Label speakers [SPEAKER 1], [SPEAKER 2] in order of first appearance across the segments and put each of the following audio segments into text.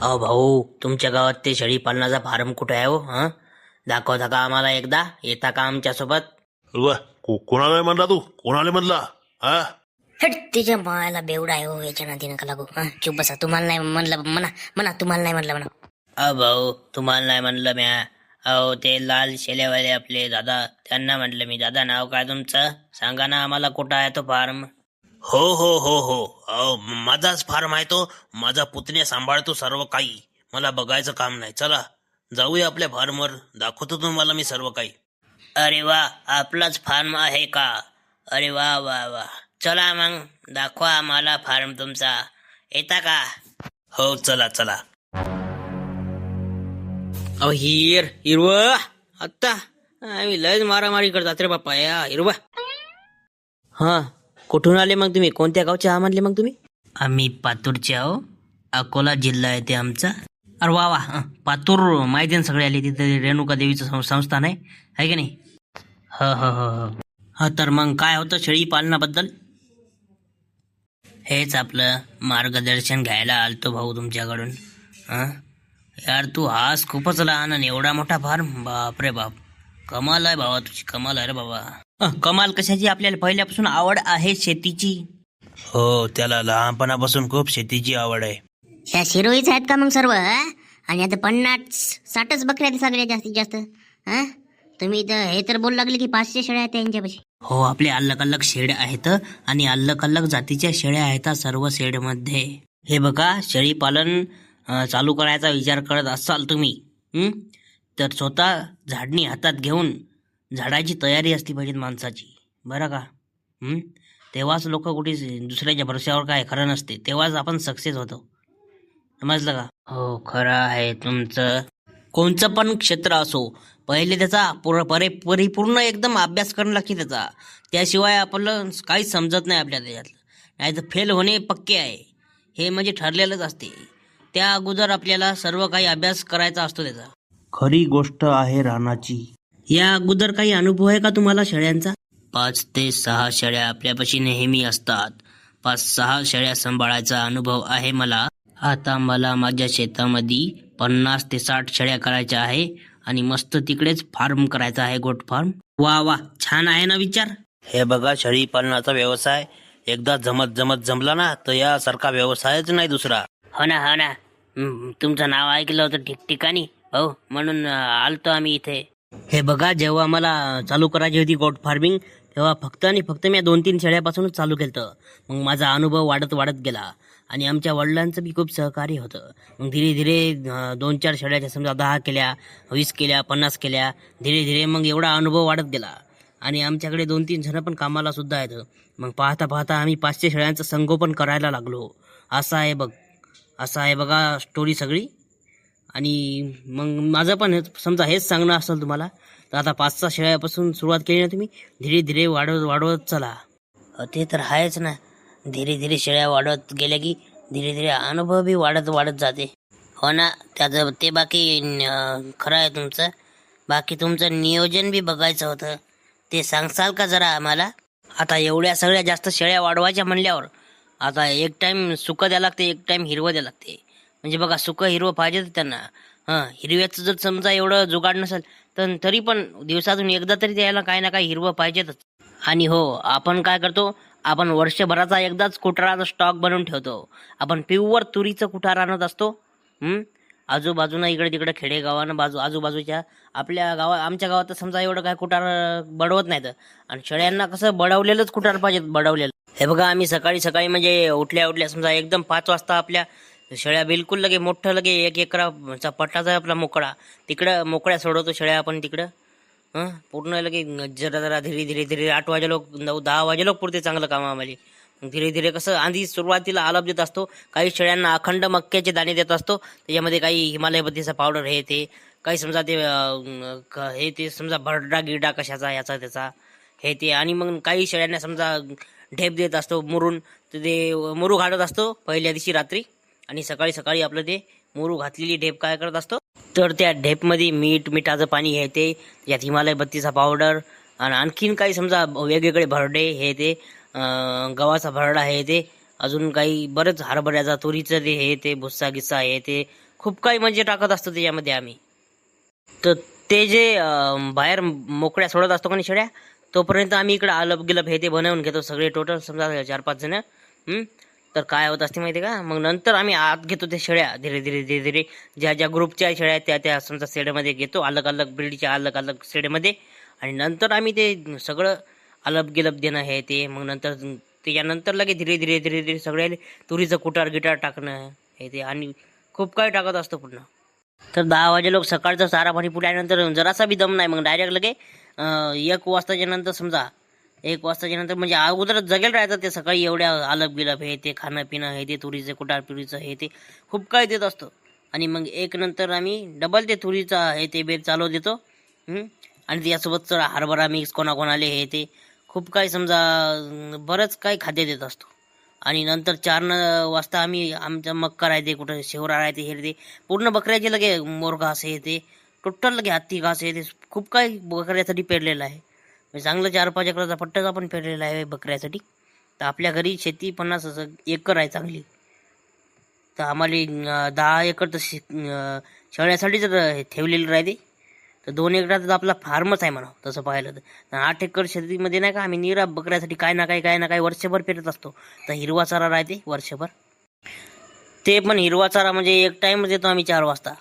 [SPEAKER 1] अहो भाऊ, तुमच्या गावात ते शेळी पालनाचा फार्म कुठे आहे हो? दाखवता का आम्हाला एकदा? येता का आमच्या सोबत?
[SPEAKER 2] वा कोणाला म्हणला तू? कोणाला म्हणला? हा
[SPEAKER 3] हट तिच्या मायाला बेवडा आहे हो, याच्या नादी नका लागू. चुप बसा. तुम्हाला नाही म्हणलं म्हणा, म्हणा तुम्हाला नाही म्हणलं म्हणा.
[SPEAKER 1] अहो भाऊ, तुम्हाला नाही म्हणलं म्या. अहो ते लाल शेलेवाले आपले दादा, त्यांना म्हणलं मी. दादा नाव काय तुमचं? सांगा ना आम्हाला, कुठं आहे तो फार्म?
[SPEAKER 2] हो हो हो हो अहो, माझाच फार्म आहे तो. माझा पुतण्या सांभाळतो सर्व काही. मला बघायचं काम नाही. चला जाऊया आपल्या फार्मवर. दाखवतो तुम्हाला मी सर्व काही.
[SPEAKER 1] अरे वा, आपलाच फार्म आहे का? अरे वा वा वा, चला मग दाखवा आम्हाला फार्म तुमचा. येता का?
[SPEAKER 2] हो चला चला.
[SPEAKER 1] अहो हिरवा आत्ता आम्ही लयच मारामारी करतात रे बाप्पा या हिरवा. हा, कुठून आले मग तुम्ही? कोणत्या गावचे आहा म्हणले मग तुम्ही? आम्ही पातूरचे आहो. अकोला जिल्हा आहे ते आमचा. अरे वा वा, पातूर माहिती आहे सगळे आले. तिथे रेणुका देवीचं संस्थान आहे की नाही? हो हो हो हो. हा, तर मग काय होतं शेळी पालनाबद्दल? हेच आपलं मार्गदर्शन घ्यायला आलतो भाऊ तुमच्याकडून. यार तू हाच खूपच लहान आणि एवढा मोठा फार्म. बाप रे बाप, कमाल आहे भावा तुझी, कमाल आहे रे बाबा. कमाल कशाची? आपल्याला पहिल्यापासून आवड आहे शेतीची.
[SPEAKER 2] हो, त्याला लहानपणापासून खूप शेतीची आवड आहे.
[SPEAKER 3] ह्या शिरोईच आहेत का मग सर्व? आणि आता 50-60च बकऱ्या आहेत सगळ्यात जास्तीत जास्त. तुम्ही तर हे तर बोलू लागले की 500 शेळ्या आहेत त्यांच्यापाशी.
[SPEAKER 1] हो, आपले अलग अलग शेड आहेत आणि अलग अलग जातीच्या शेळ्या आहेत सर्व शेडमध्ये. हे बघा, शेळी पालन चालू करायचा विचार करत असाल तुम्ही, तर स्वतः झाडणी हातात घेऊन झाडाची तयारी असली पाहिजे माणसाची, बरं का? तेव्हाच लोक कुठे दुसऱ्याच्या भरोश्यावर काय खरं नसते, तेव्हाच आपण सक्सेस होतो. समजलं का? हो, खरं आहे तुमचं. कोणचं पण क्षेत्र असो, पहिले त्याचा परिपूर्ण एकदम अभ्यास करणं लागते त्याचा. त्याशिवाय आपलं काहीच समजत नाही आपल्याला त्याच्यातलं. नाही तर फेल होणे पक्के आहे, हे म्हणजे ठरलेलंच असते. त्या अगोदर आपल्याला सर्व काही अभ्यास करायचा असतो त्याचा.
[SPEAKER 2] खरी गोष्ट आहे रानाची.
[SPEAKER 1] या अगोदर काही अनुभव आहे का तुम्हाला शेळ्यांचा? 5 ते 6 शेळ्या आपल्यापाशी नेहमी असतात. 5-6 शेळ्या सांभाळायचा अनुभव आहे मला. आता मला माझ्या शेतामध्ये 50 ते 60 शेळ्या करायच्या आहे आणि मस्त तिकडेच फार्म करायचा आहे, गोट फार्म. वा वा, छान आहे ना विचार.
[SPEAKER 2] हे बघा, शेळी पालनाचा व्यवसाय एकदा जमला ना, तर यासारखा व्यवसायच नाही दुसरा.
[SPEAKER 1] हो ना हो ना, तुमचं नाव ऐकलं होतं ठिकठिकाणी, हो, म्हणून आलतो आम्ही इथे. हे बघा, जेव्हा मला चालू करायची होती गोट फार्मिंग, तेव्हा फक्त आणि फक्त मी 2-3 शेळ्यापासूनच चालू केलं. मग माझा अनुभव वाढत गेला आणि आमच्या वडिलांचं बी खूप सहकार्य होतं. मग धीरे धीरे 2-4 शेळ्याच्या समजा 10 केल्या, 20 केल्या, 50 केल्या. धीरे धीरे मग एवढा अनुभव वाढत गेला आणि आमच्याकडे 2-3 जण पण कामाला सुद्धा आहेत. मग पाहता पाहता आम्ही 500 शेळ्यांचं संगोपन करायला लागलो. असं आहे बघा स्टोरी सगळी. आणि मग माझं पण समजा हेच सांगणं असेल तुम्हाला, तर आता 5-6 शेळ्यापासून सुरुवात केली ना तुम्ही, धीरे धीरे वाढवत चला. ते तर आहेच ना, धीरे धीरे शेळ्या वाढवत गेल्या की धीरे धीरे अनुभव बी वाढत जाते. हो ना, त्याचं ते बाकी खरं आहे तुमचं. बाकी तुमचं नियोजन बी बघायचं होतं, ते सांगसाल का जरा आम्हाला? आता एवढ्या सगळ्या जास्त शेळ्या वाढवायच्या म्हणल्यावर आता एक टाइम सुकं द्यावं लागते, एक टाइम हिरवं द्यावं लागते. म्हणजे बघा, सुकं हिरवं पाहिजेच त्यांना. हिरव्याचं जर समजा एवढं जुगाड नसेल तर तरी पण दिवसातून एकदा तरी द्यायला काही ना काही हिरवं पाहिजेतच. आणि हो, आपण काय करतो, आपण वर्षभराचा एकदाच कुटाराचा स्टॉक बनवून ठेवतो. आपण प्युअर तुरीचं कुटार आणत असतो. आजूबाजूला इकडे तिकडे खेडेगावानं आजूबाजूच्या आपल्या आमच्या गावात तर समजा एवढं काय कुटार बडवत नाहीत. आणि शेळ्यांना कसं बडवलेलंच कुटार पाहिजे, बडवलेलं. हे बघा, आम्ही सकाळी म्हणजे उठल्या समजा एकदम 5 वाजता आपल्या शेळ्या बिलकुल लगे मोठं 1 एकराचा पट्टाचा आहे आपला मोकळा, तिकडं मोकळ्या सोडवतो शेळ्या आपण तिकडं. पूर्ण लगे जरा धीरे 8 वाजे लोक 9-10 वाजे लोक पुरते चांगलं काम आम्हाला. धीरे धीरे कसं आधी सुरुवातीला आलाप देत असतो. काही शेळ्यांना अखंड मक्याचे दाणे देत असतो, त्याच्यामध्ये काही हिमालय बत्तीचा पावडर हे ते, काही समजा ते समजा भरडा गिरडा कशाचा याचा त्याचा हे ते. आणि मग काही शेळ्यांना समजा ढेप देत असतो मुरून, तर ते मुरू घालत असतो पहिल्या दिवशी रात्री, आणि सकाळी आपलं ते मुरू घातलेली ढेप काय करत असतो, तर त्या ढेपमध्ये मिठाचं पाणी हे ते, यात हिमालय बत्तीचा पावडर आणि आणखीन काही समजा वेगवेगळे भरडे हे ते, गव्हाचा भरडा हे ते, अजून काही बरंच हरभऱ्याचा तुरीचं ते हे ते भुस्सा गिस्सा हे ते खूप काही म्हणजे टाकत असतो त्याच्यामध्ये आम्ही. तर ते जे बाहेर मोकळ्या सोडत असतो का नाही शेळ्या, तोपर्यंत आम्ही इकडे आलप गिलप हे ते बनवून घेतो सगळे टोटल समजा 4-5 जण. तर काय होत असते माहिती का, मग नंतर आम्ही आत घेतो ते शेळ्या धीरे धीरे धीरे धीरे. ज्या ज्या ग्रुपच्या शेळ्या त्या त्या समजा शेड्यामध्ये घेतो, अलग अलग ब्रीडच्या अलग अलग शेड्यामध्ये. आणि नंतर आम्ही ते सगळं अलप गिलप देणं हे ते. मग नंतर त्याच्यानंतर लगे धीरे धीरे धीरे धीरे सगळे तुरीचं कुटार गिटार टाकणं हे ते, आणि खूप काही टाकत असतो पुन्हा. तर 10 वाजे लोक सकाळचं चारा पाणी पुरल्यानंतर जरासा बी दम नाही, मग डायरेक्ट लगे 1 वाजताच्या नंतर समजा 1 वाजताच्या नंतर म्हणजे अगोदरच जगेल राहतं ते. सकाळी एवढ्या आलप गिलप हे ते खाणं पिणं हे ते, तुरीचं कुटार पिरीचं हे ते खूप काही देत असतो. आणि मग 1 नंतर आम्ही डबल ते तुरीचा हे ते बेत चालू देतो. आणि त्यासोबत हरभरा मिक्स कोणाकोणाले हे ते खूप काही समजा बरंच काही खाद्य देत असतो. आणि नंतर 4 वाजता आम्ही आमचं मक्का राहते, कुठं शेवरा राहते हे ते, पूर्ण बकऱ्याचे लगे मोर घास हे ते टोटल लगे हत्ती घास हे ते खूप काही बकऱ्यासाठी पेरलेलं आहे. म्हणजे चांगलं 4-5 एकराचा पट्टाच आपण पेरलेला आहे बकऱ्यासाठी. तर आपल्या घरी शेती 50 एकर आहे चांगली. तर आम्हाला 10 एकर तर शेळ्यासाठीच ठेवलेलं राहते. तर 2 एकरात आपला फार्मच आहे म्हणा तसं पाहिलं तर. 8 एकर शेतीमध्ये नाही का आम्ही निरा बकऱ्यासाठी काय ना काही वर्षभर पेरत असतो. तर हिरवा चारा राहते वर्षभर, ते पण हिरवा चारा म्हणजे एक टाइम देतो आम्ही 4 वाजता.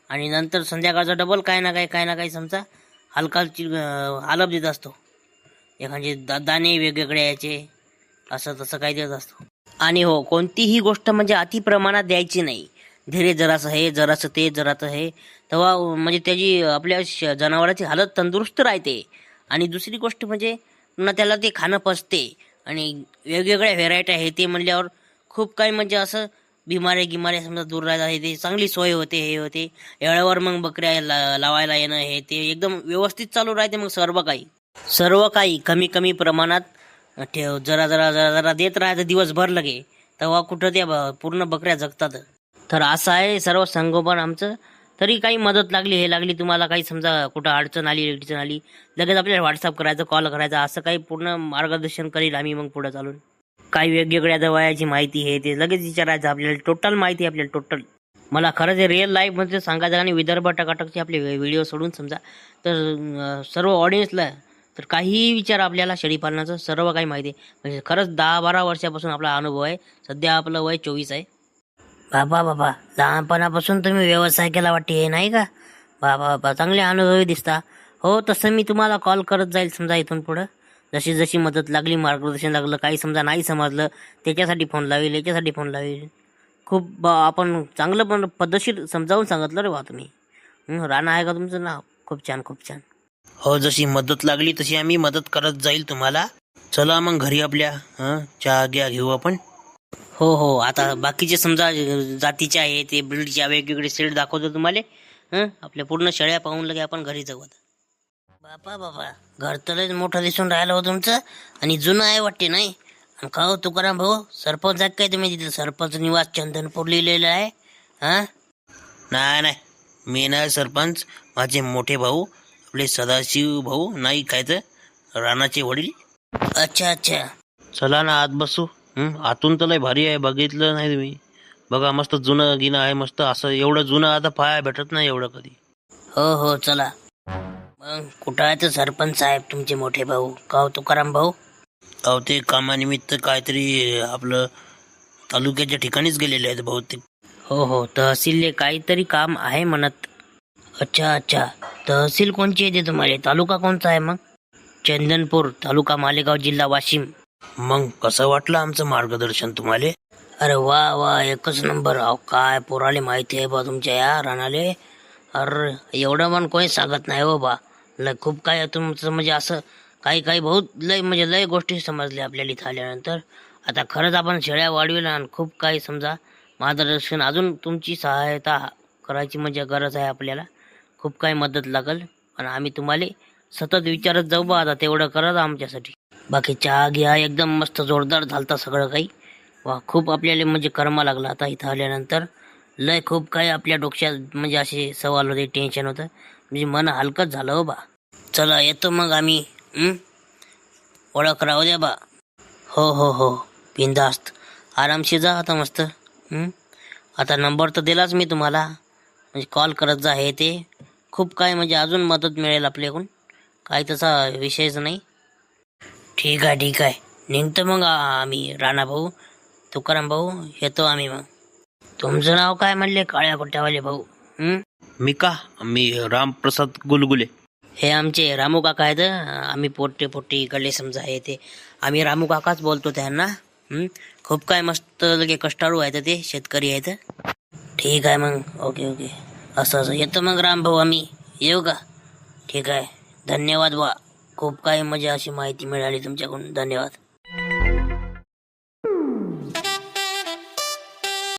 [SPEAKER 1] आणि नंतर संध्याकाळचा डबल काय ना काही समजा हलकाची आलप देत असतो. एखादे दाणे वेगवेगळे याचे असं तसं काही देत असतो. आणि हो, कोणतीही गोष्ट म्हणजे अति प्रमाणात द्यायची नाही. धीरे जरासं हे जरासं ते जरासं हे, तेव्हा म्हणजे त्याची आपल्या जनावरांची हालत तंदुरुस्त राहते. आणि दुसरी गोष्ट म्हणजे पुन्हा त्याला ते खाणं पचते. आणि वेगवेगळ्या व्हेरायट्या हे ते म्हणल्यावर खूप काही म्हणजे असं बिमाऱ्या समजा दूर राहतात हे ते, चांगली सोय होते हे होते. वेळेवर मग बकऱ्या लावायला येणं हे ते एकदम व्यवस्थित चालू राहते. मग सर्व काही कमी कमी प्रमाणात ठेव, जरा जरा जरा जरा देत राहायचं दिवसभर लगे, तेव्हा कुठं त्या पूर्ण बकऱ्या जगतात. तर असं आहे सर्व संगोपन आमचं. तरी काही मदत लागली हे लागली तुम्हाला, काही समजा कुठं अडचण आली लगेच आपल्याला व्हॉट्सअप करायचं, कॉल करायचा, असं काही पूर्ण मार्गदर्शन करील आम्ही मग पुढे चालून. काही वेगवेगळ्या दवायाची माहिती हे ते लगेच विचारायचं आपल्याला, टोटल माहिती आपल्याला टोटल. मला खरंच रिअल लाईफमध्ये सांगायचं आणि विदर्भ टकाटकचे आपले व्हिडिओ सोडून समजा तर सर्व ऑडियन्सला तर काहीही विचार आपल्याला शेळीपालनाचं सर्व काही माहिती आहे. म्हणजे खरंच 10-12 वर्षापासून आपला अनुभव आहे. सध्या आपलं वय 24 आहे. बाबा लहानपणापासून तुम्ही व्यवसाय केला वाटते हे नाही का? बाबा चांगले अनुभवी दिसता. हो, तसं मी तुम्हाला कॉल करत जाईल समजा इथून पुढं. जशी जशी मदत लागली, मार्गदर्शन लागलं, काही समजा नाही समजलं त्याच्यासाठी फोन लावेल, याच्यासाठी फोन लावेल. खूप आपण चांगलं पण पद्धतशीर समजावून सांगितलं रे बा तुम्ही. राणा आहे का तुमचं नाव? खूप छान.
[SPEAKER 2] हो, जशी मदत लागली तशी आम्ही मदत करत जाईल तुम्हाला. चला मग घरी आपल्या चहा घेऊ आपण.
[SPEAKER 1] हो, आता बाकीचे समजा जातीचे आहे ते ब्रीडच्या वेगवेगळे सेट दाखवतो तुम्हाला. आपल्या पूर्ण शेळ्या पाहून लगे आपण घरी जाऊ आता. बाबा घर तर लयच मोठं दिसून राहिलं हो तुमचं, आणि जुनं आहे वाटते नाही? आणि का हो तुकाराम भाऊ, सरपंच आहे काय तुम्ही? तिथे सरपंच निवास चंदनपूर लिहिलेलं आहे.
[SPEAKER 2] नाही, मी नाही सरपंच. माझे मोठे भाऊ आपले सदाशिव भाऊ नाही काय तर राणाचे वडील.
[SPEAKER 1] अच्छा.
[SPEAKER 2] चला ना आत बसू. आतून तर लय भारी आहे, बघितलं नाही तुम्ही? बघा मस्त जुनं गिनं आहे मस्त. असं एवढं जुनं आता पाहायला भेटत नाही एवढं कधी.
[SPEAKER 1] हो चला. मग कुठं आहे तर सरपंच साहेब तुमचे मोठे भाऊ? का हो तुकाराम भाऊ?
[SPEAKER 2] अहो ते कामानिमित्त काहीतरी आपलं तालुक्याच्या ठिकाणीच गेलेले आहेत बहुतेक.
[SPEAKER 1] हो, तहसीलले काहीतरी काम आहे म्हणत. अच्छा. तहसील कोणची येते तुम्हाला? तालुका कोणता आहे मग? चंदनपूर, तालुका मालेगाव, जिल्हा वाशिम.
[SPEAKER 2] मग कसं वाटलं आमचं मार्गदर्शन तुम्हाला?
[SPEAKER 1] अरे वा, एकच नंबर. अहो काय पोराले माहिती आहे बा तुमच्या या रानाले. अरे एवढं मन कोणी सांगत नाही हो बा. लय खूप काय तुमचं म्हणजे असं काही बहुत लय गोष्टी समजल्या आपल्याला इथं आल्यानंतर. आता खरंच आपण शेळ्या वाढविल्या आणि खूप काही समजा मार्गदर्शन अजून तुमची सहायता करायची म्हणजे गरज आहे आपल्याला. खूप काही मदत लागल आणि आम्ही तुम्हाला सतत विचारत जाऊ बा. आता तेवढं करत आमच्यासाठी. बाकी चहा घ्या, एकदम मस्त जोरदार झालता सगळं काही. वा, खूप आपल्याला म्हणजे कर्मा लागला आता इथं आल्यानंतर. लय खूप काही आपल्या डोक्यात म्हणजे असे सवाल होते, टेन्शन होतं, म्हणजे मन हलकंच झालं हो बा. चला येतो मग आम्ही. ओळख राहू द्या बा. हो बिंदास्त आरामशी जा आता मस्त. आता नंबर तर दिलाच मी तुम्हाला, म्हणजे कॉल करत जा. हे ते खूप काय म्हणजे अजून मदत मिळेल आपल्याकडून, काही तसा विषयच नाही. ठीक आहे ठीक आहे, निघतो मग आम्ही. राणा भाऊ, तुकाराम भाऊ, येतो आम्ही मग. तुमचं नाव काय म्हणले काळ्या कोट्यावाले भाऊ?
[SPEAKER 2] मी रामप्रसाद गुलगुले.
[SPEAKER 1] हे आमचे रामू काका आहेत. आम्ही पोट्टे पोट्टे इकडले समजा हे ते, आम्ही रामू काकाच बोलतो त्यांना. खूप काय मस्त लगे कष्टाळू आहेत ते, शेतकरी आहेत. ठीक आहे मग, ओके ओके. असं येतो मग राम भाऊ, आम्ही येऊ का? ठीक आहे, धन्यवाद बा. खूप काही म्हणजे अशी माहिती मिळाली तुमच्याकडून, धन्यवाद.